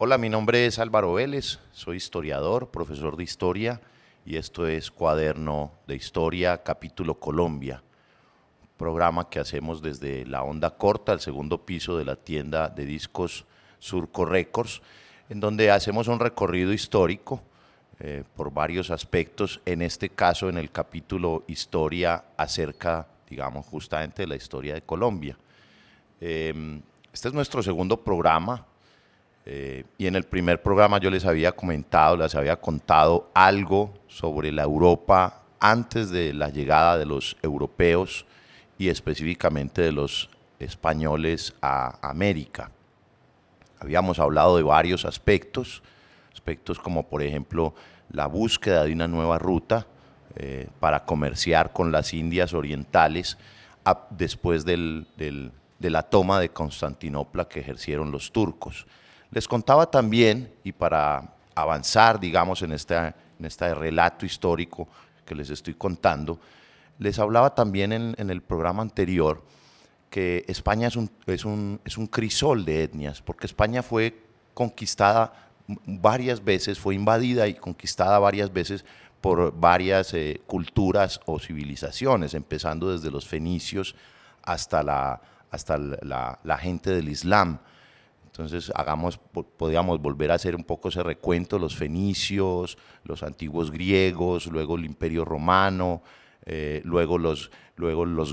Hola, mi nombre es Álvaro Vélez, soy historiador, profesor de historia y esto es Cuaderno de Historia, capítulo Colombia, programa que hacemos desde la onda corta, el segundo piso de la tienda de discos Surco Records, en donde hacemos un recorrido histórico por varios aspectos, en este caso en el capítulo Historia acerca, digamos, justamente de la historia de Colombia. Este es nuestro segundo programa. Y en el primer programa yo les había comentado, les había contado algo sobre la Europa antes de la llegada de los europeos y específicamente de los españoles a América. Habíamos hablado de varios aspectos, aspectos como por ejemplo la búsqueda de una nueva ruta para comerciar con las Indias orientales después de la toma de Constantinopla que ejercieron los turcos. Les contaba también, y para avanzar, digamos, en este relato histórico que les estoy contando, les hablaba también en el programa anterior que España es un crisol de etnias, porque España fue conquistada varias veces, fue invadida y conquistada varias veces por varias culturas o civilizaciones, empezando desde los fenicios hasta la gente del Islam. Entonces podríamos volver a hacer un poco ese recuento, los fenicios, los antiguos griegos, luego el Imperio Romano, luego los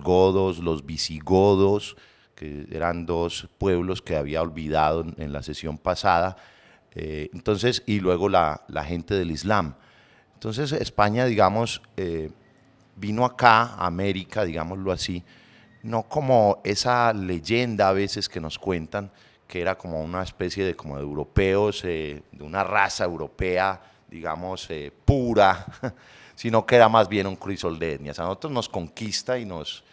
godos, los visigodos, que eran dos pueblos que había olvidado en la sesión pasada, entonces, y luego la gente del Islam. Entonces España, digamos, vino acá, a América, digámoslo así, no como esa leyenda a veces que nos cuentan, que era como una especie de europeos, de una raza europea, digamos, pura, sino que era más bien un crisol de etnias. A nosotros nos conquista y nos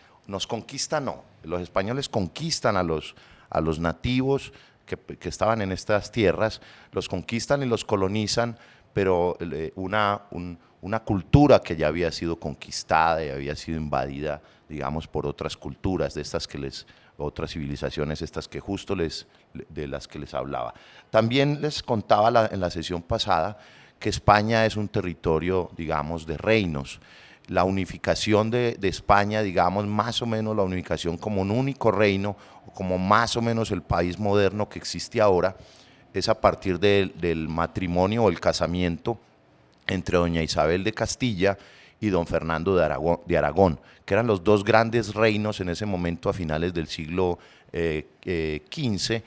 conquista no. Los españoles conquistan a los nativos que estaban en estas tierras, los conquistan y los colonizan, pero una cultura que ya había sido conquistada y había sido invadida, digamos, por otras culturas, otras civilizaciones, estas que justo de las que les hablaba. También les contaba en la sesión pasada que España es un territorio, digamos, de reinos. La unificación de España, digamos, más o menos la unificación como un único reino, o como más o menos el país moderno que existe ahora, es a partir del matrimonio o el casamiento entre doña Isabel de Castilla y don Fernando de Aragón, que eran los dos grandes reinos en ese momento a finales del siglo XV,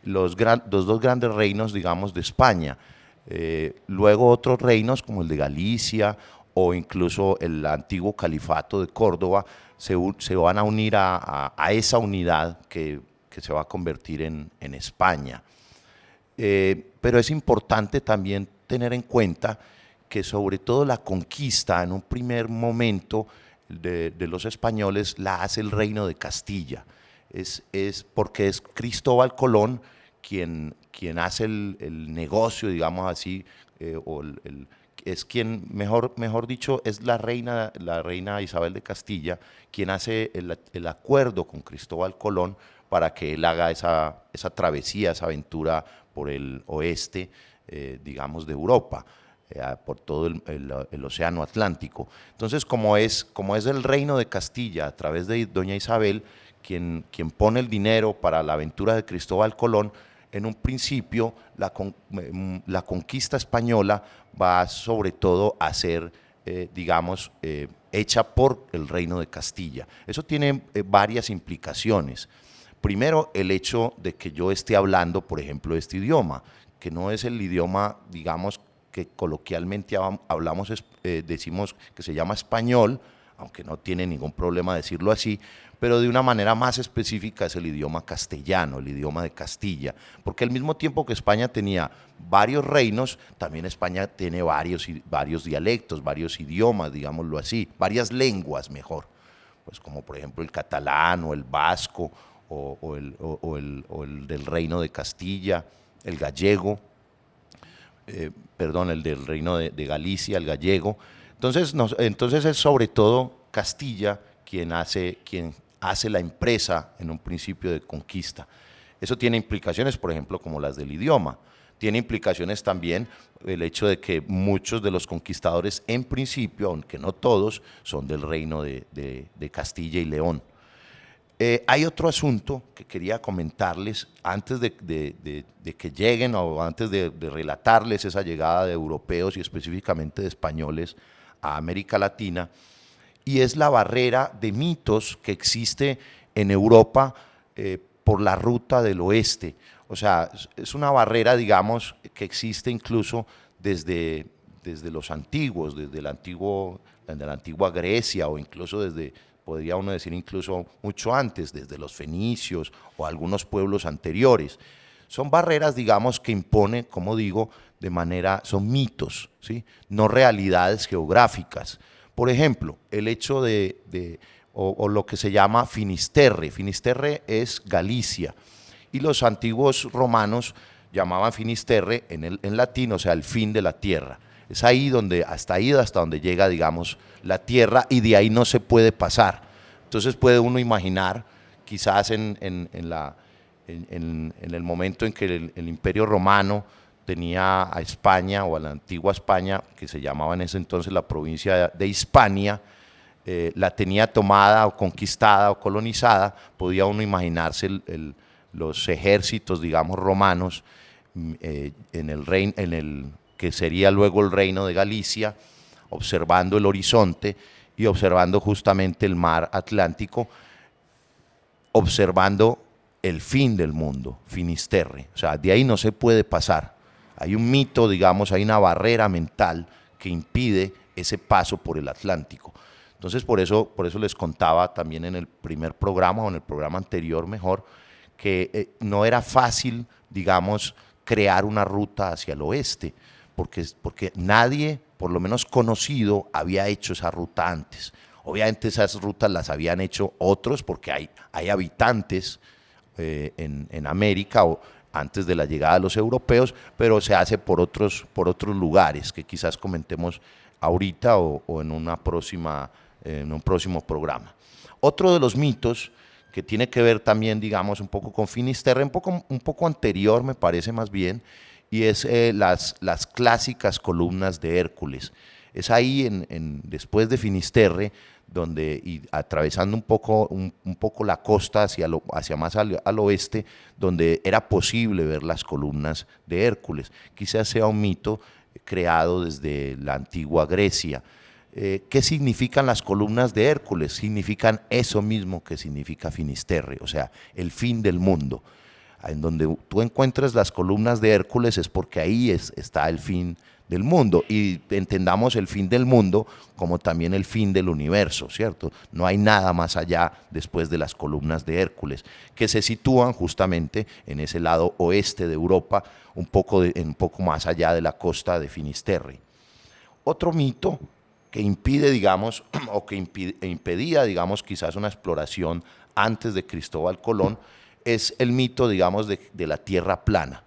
los dos grandes reinos, digamos, de España. Luego otros reinos como el de Galicia o incluso el antiguo califato de Córdoba se van a unir a esa unidad que se va a convertir en España. Pero es importante también tener en cuenta que sobre todo la conquista en un primer momento de los españoles la hace el Reino de Castilla. Es porque es Cristóbal Colón quien hace el negocio, digamos así, es quien, mejor dicho, es la reina Isabel de Castilla, quien hace el acuerdo con Cristóbal Colón para que él haga esa travesía, esa aventura por el oeste, digamos, de Europa, por todo el océano Atlántico. Entonces, como es el reino de Castilla, a través de doña Isabel, quien pone el dinero para la aventura de Cristóbal Colón, en un principio la conquista española va sobre todo a ser, digamos, hecha por el reino de Castilla. Eso tiene varias implicaciones. Primero, el hecho de que yo esté hablando, por ejemplo, este idioma, que no es el idioma, digamos, que coloquialmente hablamos, decimos que se llama español, aunque no tiene ningún problema decirlo así, pero de una manera más específica es el idioma castellano, el idioma de Castilla, porque al mismo tiempo que España tenía varios reinos, también España tiene varios dialectos, varios idiomas, digámoslo así, varias lenguas mejor, pues como por ejemplo el catalán o el vasco o el del Reino de Castilla, el gallego, perdón, el del Reino de Galicia, el gallego. Entonces es sobre todo Castilla quien hace la empresa en un principio de conquista. Eso tiene implicaciones, por ejemplo, como las del idioma. Tiene implicaciones también el hecho de que muchos de los conquistadores, en principio, aunque no todos, son del reino de Castilla y León. Hay otro asunto que quería comentarles antes de que lleguen o antes de relatarles esa llegada de europeos y específicamente de españoles a América Latina, y es la barrera de mitos que existe en Europa por la ruta del oeste. O sea, es una barrera, digamos, que existe incluso desde los antiguos, desde la antigua Grecia o incluso desde, podría uno decir incluso mucho antes, desde los fenicios o algunos pueblos anteriores. Son barreras, digamos, que imponen, como digo, son mitos, ¿sí? No realidades geográficas. Por ejemplo, el hecho o lo que se llama Finisterre. Finisterre es Galicia y los antiguos romanos llamaban Finisterre en latín, o sea, el fin de la tierra. Es ahí hasta donde llega, digamos, la tierra, y de ahí no se puede pasar. Entonces puede uno imaginar, quizás en el momento en que el Imperio Romano tenía a España, o a la antigua España, que se llamaba en ese entonces la provincia de Hispania, la tenía tomada o conquistada o colonizada, podía uno imaginarse los ejércitos, digamos, romanos en el que sería luego el reino de Galicia, observando el horizonte y observando justamente el mar Atlántico, observando el fin del mundo, Finisterre. O sea, de ahí no se puede pasar. Hay un mito, digamos, hay una barrera mental que impide ese paso por el Atlántico. Entonces, por eso les contaba también en el primer programa, o en el programa anterior mejor, que no era fácil, digamos, crear una ruta hacia el oeste, porque nadie, por lo menos conocido, había hecho esa ruta antes. Obviamente esas rutas las habían hecho otros, porque hay habitantes en América o antes de la llegada de los europeos, pero se hace por otros lugares que quizás comentemos ahorita o en un próximo programa. Otro de los mitos que tiene que ver también, digamos, un poco con Finisterre, un poco anterior, me parece más bien, y es las clásicas columnas de Hércules. Es ahí, después de Finisterre, y atravesando un poco la costa hacia más al oeste, donde era posible ver las columnas de Hércules. Quizás sea un mito creado desde la antigua Grecia. ¿Qué significan las columnas de Hércules? Significan eso mismo que significa Finisterre, o sea, el fin del mundo. En donde tú encuentres las columnas de Hércules es porque ahí está el fin del mundo, y entendamos el fin del mundo como también el fin del universo, ¿cierto? No hay nada más allá después de las columnas de Hércules, que se sitúan justamente en ese lado oeste de Europa, un poco más allá de la costa de Finisterre. Otro mito que impide, digamos, o que impedía, digamos, quizás una exploración antes de Cristóbal Colón, es el mito, digamos, de la tierra plana.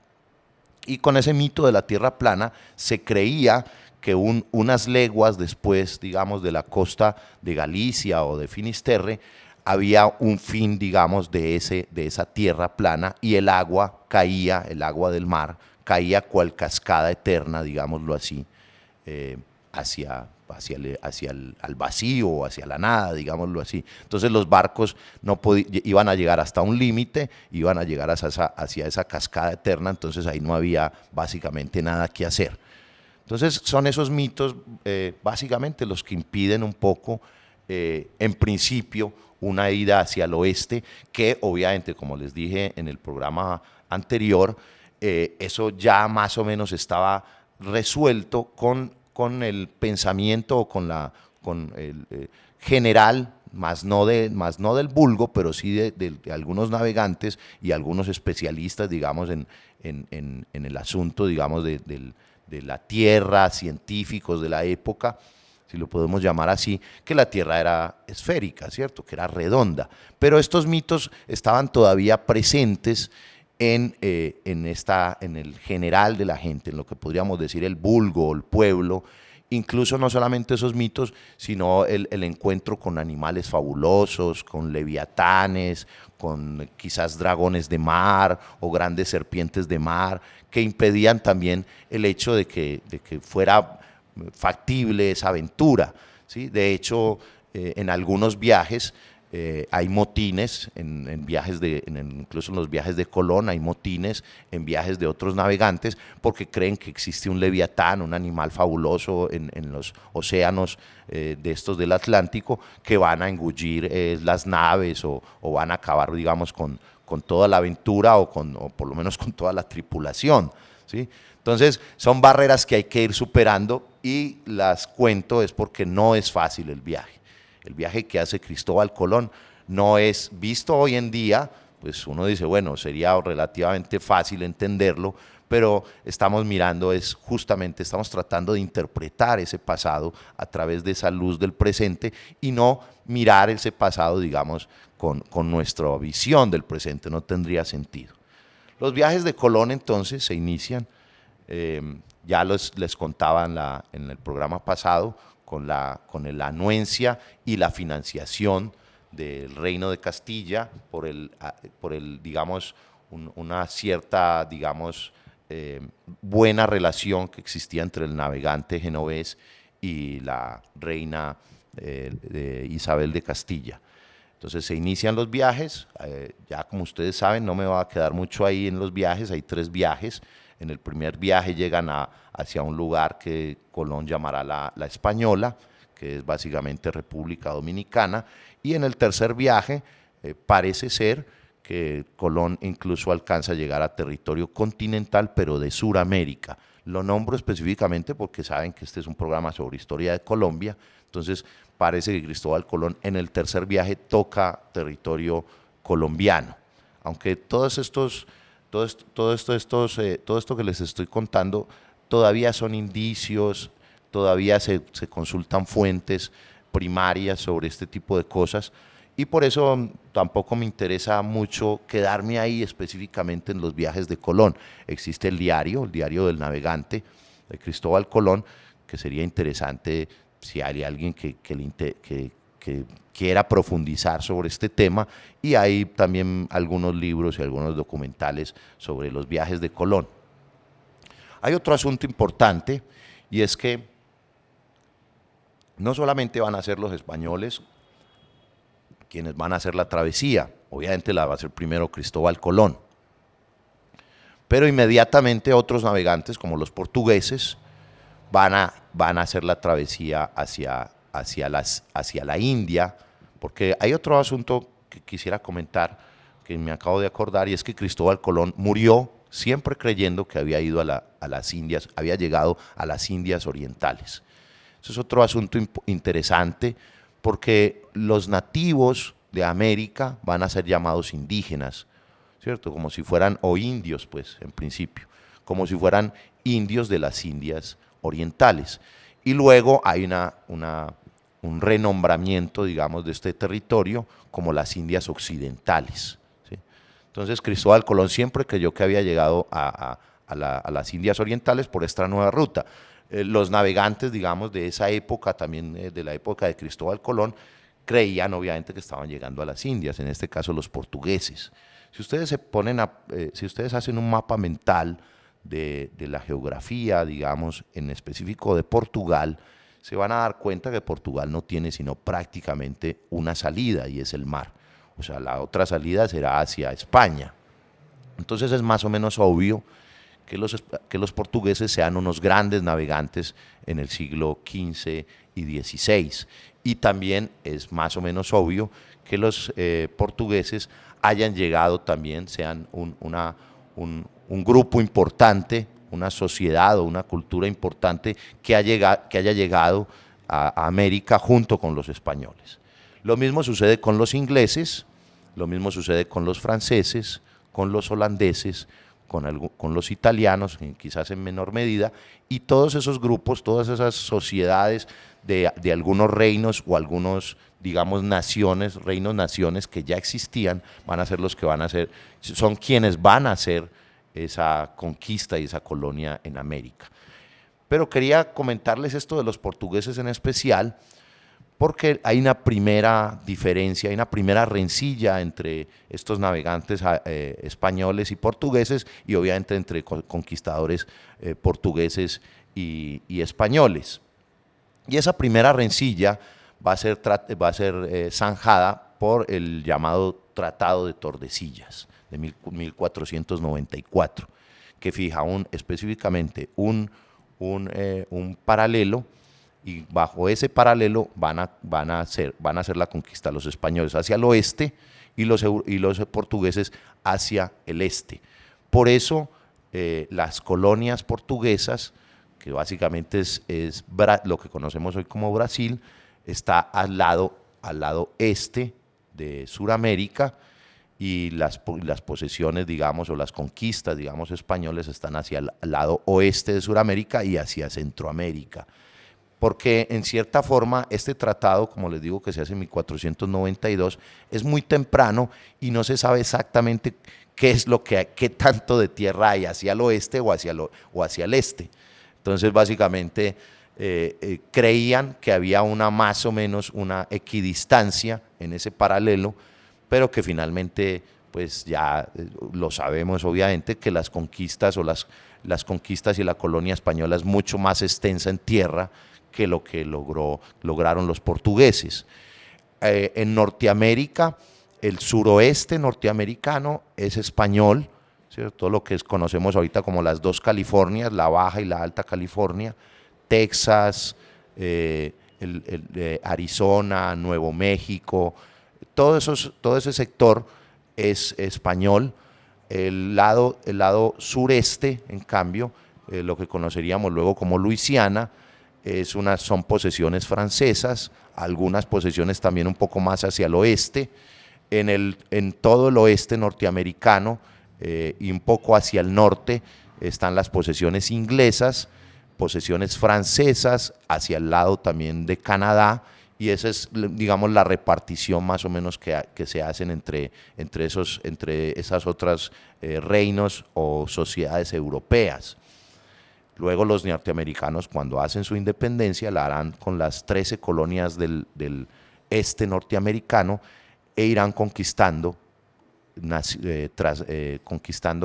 Y con ese mito de la tierra plana se creía que unas leguas después, digamos, de la costa de Galicia o de Finisterre, había un fin, digamos, de esa tierra plana, y el agua del mar, caía cual cascada eterna, digámoslo así, hacia al vacío o hacia la nada, digámoslo así. Entonces los barcos iban a llegar hasta un límite, iban a llegar hacia esa cascada eterna, entonces ahí no había básicamente nada que hacer. Entonces son esos mitos básicamente los que impiden un poco, en principio, una ida hacia el oeste, que obviamente, como les dije en el programa anterior, eso ya más o menos estaba resuelto con el pensamiento o con el general, más no del vulgo, pero sí de algunos navegantes y algunos especialistas, digamos, en el asunto, digamos, de la tierra, científicos de la época, si lo podemos llamar así, que la tierra era esférica, ¿cierto?, que era redonda. Pero estos mitos estaban todavía presentes en el general de la gente, en lo que podríamos decir el vulgo, el pueblo, incluso no solamente esos mitos, sino el encuentro con animales fabulosos, con leviatanes, con quizás dragones de mar o grandes serpientes de mar, que impedían también el hecho de que fuera factible esa aventura, ¿sí? De hecho, en algunos viajes hay motines, en viajes incluso en los viajes de Colón hay motines en viajes de otros navegantes porque creen que existe un leviatán, un animal fabuloso en los océanos de estos del Atlántico que van a engullir las naves o van a acabar, digamos, con toda la aventura o por lo menos con toda la tripulación, ¿sí? Entonces, son barreras que hay que ir superando y las cuento es porque no es fácil el viaje. El viaje que hace Cristóbal Colón no es visto hoy en día, pues uno dice, bueno, sería relativamente fácil entenderlo, pero estamos mirando, estamos tratando de interpretar ese pasado a través de esa luz del presente y no mirar ese pasado, digamos, con nuestra visión del presente, no tendría sentido. Los viajes de Colón entonces se inician, ya les contaba en el programa pasado, con la anuencia y la financiación del Reino de Castilla por digamos, una cierta, digamos, buena relación que existía entre el navegante genovés y la reina de Isabel de Castilla. Entonces se inician los viajes, ya como ustedes saben, no me va a quedar mucho ahí en los viajes, hay 3 viajes. En el primer viaje llegan hacia un lugar que Colón llamará la Española, que es básicamente República Dominicana, y en el tercer viaje parece ser que Colón incluso alcanza a llegar a territorio continental, pero de Suramérica. Lo nombro específicamente porque saben que este es un programa sobre historia de Colombia, entonces parece que Cristóbal Colón en el tercer viaje toca territorio colombiano, aunque todo esto que les estoy contando todavía son indicios, todavía se consultan fuentes primarias sobre este tipo de cosas y por eso tampoco me interesa mucho quedarme ahí específicamente en los viajes de Colón. Existe el diario del navegante de Cristóbal Colón, que sería interesante si hay alguien que quiera profundizar sobre este tema, y hay también algunos libros y algunos documentales sobre los viajes de Colón. Hay otro asunto importante y es que no solamente van a ser los españoles quienes van a hacer la travesía, obviamente la va a hacer primero Cristóbal Colón, pero inmediatamente otros navegantes como los portugueses van a hacer la travesía hacia la India, porque hay otro asunto que quisiera comentar que me acabo de acordar y es que Cristóbal Colón murió siempre creyendo que había ido a las Indias, había llegado a las Indias orientales. Eso es otro asunto interesante porque los nativos de América van a ser llamados indígenas, ¿cierto? Como si fueran, o indios, pues, en principio, como si fueran indios de las Indias orientales. Y luego hay un renombramiento, digamos, de este territorio como las Indias occidentales, ¿sí? Entonces Cristóbal Colón siempre creyó que había llegado a las Indias orientales por esta nueva ruta. Los navegantes, digamos, de esa época, también de la época de Cristóbal Colón, creían obviamente que estaban llegando a las Indias, en este caso los portugueses. Si ustedes si ustedes hacen un mapa mental de la geografía, digamos, en específico de Portugal, se van a dar cuenta que Portugal no tiene sino prácticamente una salida y es el mar. O sea, la otra salida será hacia España. Entonces es más o menos obvio que los portugueses sean unos grandes navegantes en el siglo XV y XVI. Y también es más o menos obvio que los portugueses hayan llegado también, sean un grupo importante, una sociedad o una cultura importante que haya llegado a América junto con los españoles. Lo mismo sucede con los ingleses, lo mismo sucede con los franceses, con los holandeses, con los italianos, quizás en menor medida, y todos esos grupos, todas esas sociedades de algunos reinos o algunos, digamos, naciones, reinos-naciones que ya existían, van a ser los que van a ser, son quienes van a hacer esa conquista y esa colonia en América. Pero quería comentarles esto de los portugueses en especial, porque hay una primera diferencia, hay una primera rencilla entre estos navegantes españoles y portugueses, y obviamente entre conquistadores portugueses y españoles. Y esa primera rencilla va a ser zanjada por el llamado Tratado de Tordesillas de 1494, que fija específicamente un paralelo, y bajo ese paralelo van a hacer la conquista los españoles hacia el oeste y los portugueses hacia el este. Por eso las colonias portuguesas, que básicamente es lo que conocemos hoy como Brasil, está al lado este de Sudamérica, y las posesiones, digamos, o las conquistas, digamos, españoles están hacia el lado oeste de Sudamérica y hacia Centroamérica. Porque en cierta forma este tratado, como les digo, que se hace en 1492, es muy temprano y no se sabe exactamente qué tanto de tierra hay hacia el oeste o hacia el este. Entonces, básicamente, creían que había más o menos una equidistancia en ese paralelo, pero que finalmente, pues ya lo sabemos obviamente, que las conquistas las conquistas y la colonia española es mucho más extensa en tierra que lo que lograron los portugueses. En Norteamérica, el suroeste norteamericano es español, ¿cierto? Todo lo que conocemos ahorita como las dos Californias, la Baja y la Alta California, Texas, Arizona, Nuevo México, todo ese sector es español. El lado sureste, en cambio, lo que conoceríamos luego como Luisiana, son posesiones francesas, algunas posesiones también un poco más hacia el oeste. En todo el oeste norteamericano y un poco hacia el norte están las posesiones inglesas, posesiones francesas, hacia el lado también de Canadá, y esa es, digamos, la repartición más o menos que se hacen entre esas otras reinos o sociedades europeas. Luego los norteamericanos, cuando hacen su independencia, la harán con las 13 colonias del este norteamericano, e irán conquistando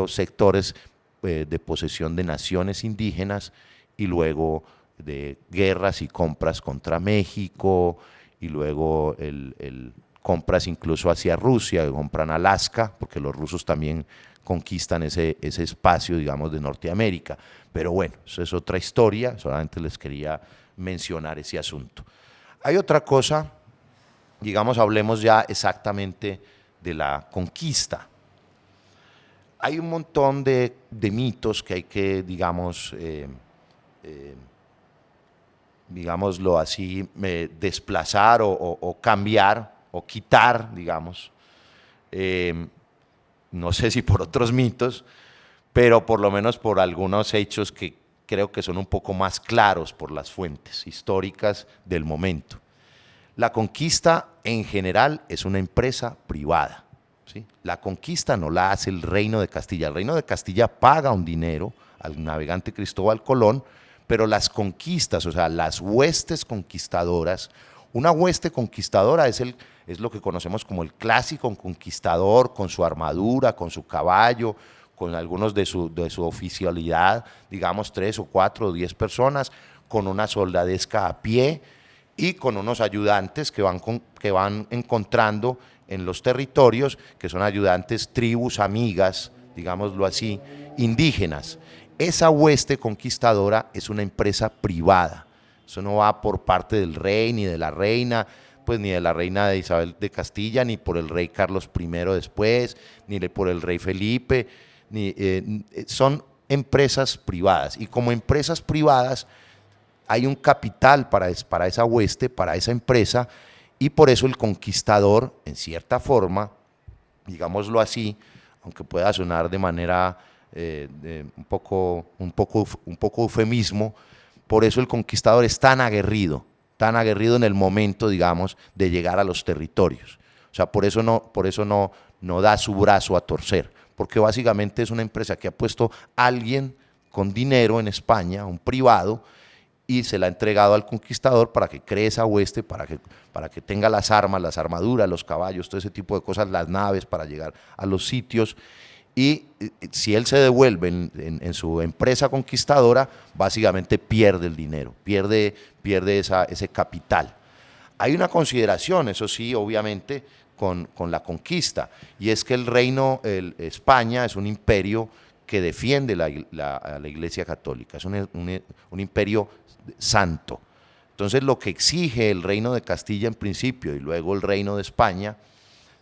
sectores de posesión de naciones indígenas, y luego de guerras y compras contra México, y luego compras incluso hacia Rusia, compran Alaska, porque los rusos también conquistan ese espacio, digamos, de Norteamérica. Pero bueno, eso es otra historia, solamente les quería mencionar ese asunto. Hay otra cosa, digamos, hablemos ya exactamente de la conquista. Hay un montón de mitos que hay que, digámoslo así, desplazar o cambiar o quitar, digamos. No sé si por otros mitos, pero por lo menos por algunos hechos que creo que son un poco más claros por las fuentes históricas del momento. La conquista en general es una empresa privada, ¿sí? La conquista no la hace el Reino de Castilla. El Reino de Castilla paga un dinero al navegante Cristóbal Colón, pero las conquistas, o sea, las huestes conquistadoras, una hueste conquistadora es lo que conocemos como el clásico conquistador, con su armadura, con su caballo, con algunos de su oficialidad, digamos 3 o 4 o 10 personas, con una soldadesca a pie y con unos ayudantes que van encontrando en los territorios, que son ayudantes, tribus amigas, digámoslo así, indígenas. Esa hueste conquistadora es una empresa privada. Eso no va por parte del rey ni de la reina, pues ni de la reina de Isabel de Castilla, ni por el rey Carlos I después, ni por el rey Felipe, son empresas privadas. Y como empresas privadas hay un capital para esa hueste, para esa empresa, y por eso el conquistador, en cierta forma, digámoslo así, aunque pueda sonar de manera un poco eufemismo, por eso el conquistador es tan aguerrido en el momento, digamos, de llegar a los territorios. O sea, por eso no da su brazo a torcer, porque básicamente es una empresa que ha puesto a alguien con dinero en España, un privado, y se la ha entregado al conquistador para que cree esa hueste, para que tenga las armas, las armaduras, los caballos, todo ese tipo de cosas, las naves para llegar a los sitios. Y si él se devuelve en su empresa conquistadora, básicamente pierde el dinero, pierde ese capital. Hay una consideración, eso sí, obviamente, con la conquista, y es que España es un imperio que defiende a la Iglesia Católica, es un imperio santo. Entonces lo que exige el reino de Castilla en principio y luego el reino de España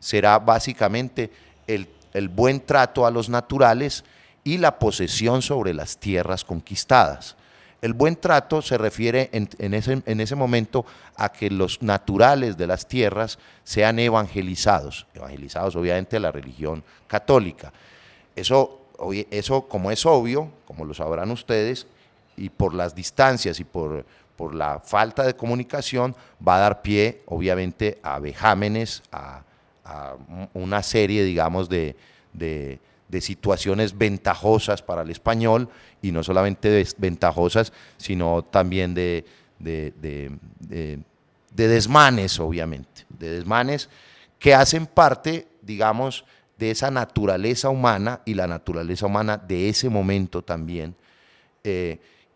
será básicamente el buen trato a los naturales y la posesión sobre las tierras conquistadas. El buen trato se refiere en ese momento a que los naturales de las tierras sean evangelizados obviamente a la religión católica. Eso, como es obvio, como lo sabrán ustedes, y por las distancias y por la falta de comunicación, va a dar pie obviamente a vejámenes, a una serie, digamos, de situaciones ventajosas para el español, y no solamente ventajosas, sino también de desmanes, obviamente, de desmanes que hacen parte, digamos, de esa naturaleza humana, y la naturaleza humana de ese momento también,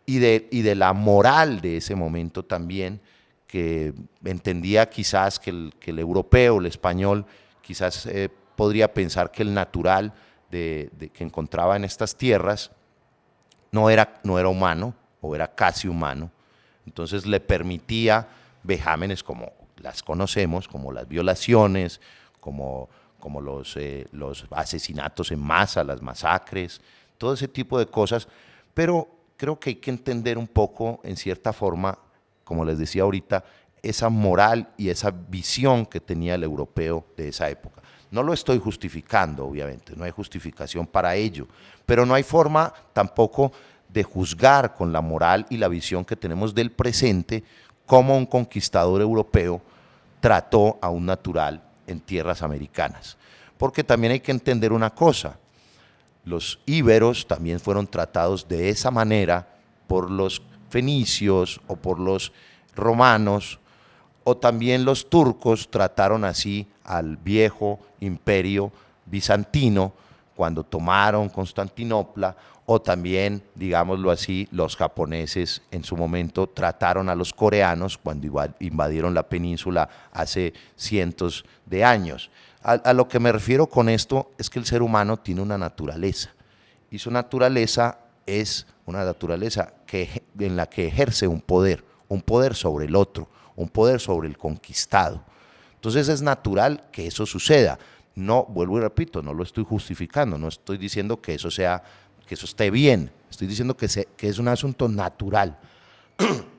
y de la moral de ese momento también, que entendía quizás que el europeo, el español, quizás podría pensar que el natural que encontraba en estas tierras no era humano, o era casi humano. Entonces le permitía vejámenes como las conocemos, como las violaciones, como los asesinatos en masa, las masacres, todo ese tipo de cosas. Pero creo que hay que entender un poco, en cierta forma, como les decía ahorita, esa moral y esa visión que tenía el europeo de esa época. No lo estoy justificando, obviamente, no hay justificación para ello, pero no hay forma tampoco de juzgar con la moral y la visión que tenemos del presente cómo un conquistador europeo trató a un natural en tierras americanas. Porque también hay que entender una cosa: los íberos también fueron tratados de esa manera por los fenicios o por los romanos, o también los turcos trataron así al viejo imperio bizantino cuando tomaron Constantinopla, o también, digámoslo así, los japoneses en su momento trataron a los coreanos cuando invadieron la península hace cientos de años. A lo que me refiero con esto es que el ser humano tiene una naturaleza, y su naturaleza es una naturaleza en la que ejerce un poder sobre el otro, un poder sobre el conquistado. Entonces es natural que eso suceda. No, vuelvo y repito, no lo estoy justificando, no estoy diciendo que eso esté bien, estoy diciendo que es un asunto natural.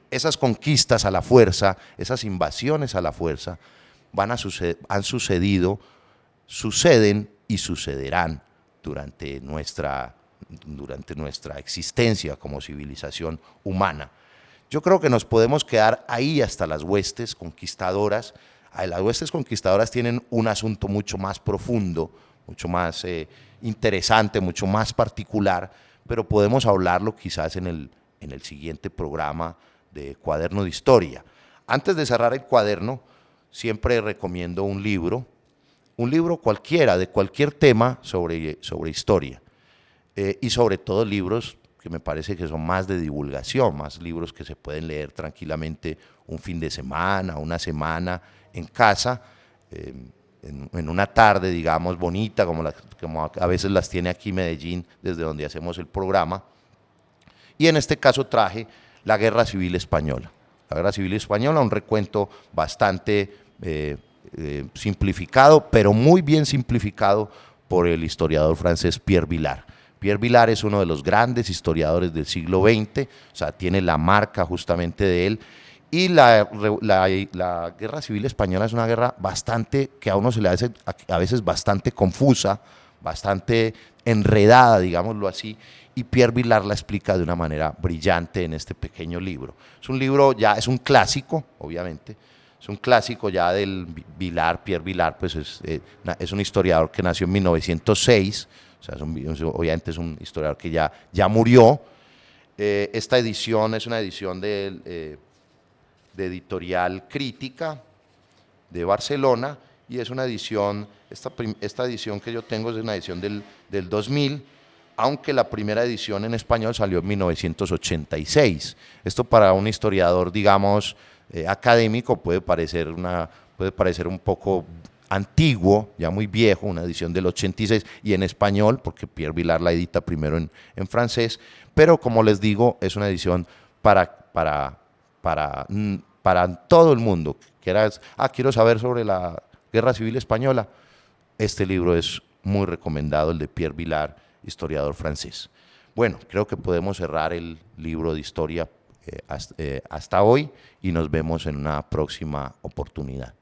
Esas conquistas a la fuerza, esas invasiones a la fuerza, han sucedido, suceden y sucederán durante nuestra existencia como civilización humana. Yo creo que nos podemos quedar ahí hasta las huestes conquistadoras. Las huestes conquistadoras tienen un asunto mucho más profundo, mucho más interesante, mucho más particular, pero podemos hablarlo quizás en el siguiente programa de Cuaderno de Historia. Antes de cerrar el cuaderno, siempre recomiendo un libro cualquiera, de cualquier tema sobre historia, y sobre todo libros que me parece que son más de divulgación, más libros que se pueden leer tranquilamente un fin de semana, una semana en casa, en una tarde, digamos, bonita, como a veces las tiene aquí Medellín, desde donde hacemos el programa. Y en este caso traje La Guerra Civil Española. La Guerra Civil Española, un recuento bastante simplificado, pero muy bien simplificado por el historiador francés Pierre Vilar. Pierre Vilar es uno de los grandes historiadores del siglo XX, o sea, tiene la marca justamente de él. Y la Guerra Civil Española es una guerra que a uno se le hace a veces bastante confusa, bastante enredada, digámoslo así, y Pierre Vilar la explica de una manera brillante en este pequeño libro. Es un libro, ya es un clásico, obviamente, es un clásico ya del Vilar. Pierre Vilar pues es un historiador que nació en 1906, o sea, obviamente es un historiador que ya murió, Esta edición es una edición de Editorial Crítica de Barcelona, y es una edición, esta edición que yo tengo es una edición del 2000, aunque la primera edición en español salió en 1986. Esto para un historiador, digamos, académico puede parecer un poco antiguo, ya muy viejo, una edición del 86, y en español, porque Pierre Vilar la edita primero en francés, pero como les digo, es una edición para todo el mundo. Quiero saber sobre la Guerra Civil Española. Este libro es muy recomendado, el de Pierre Vilar, historiador francés. Bueno, creo que podemos cerrar el libro de historia hasta hoy, y nos vemos en una próxima oportunidad.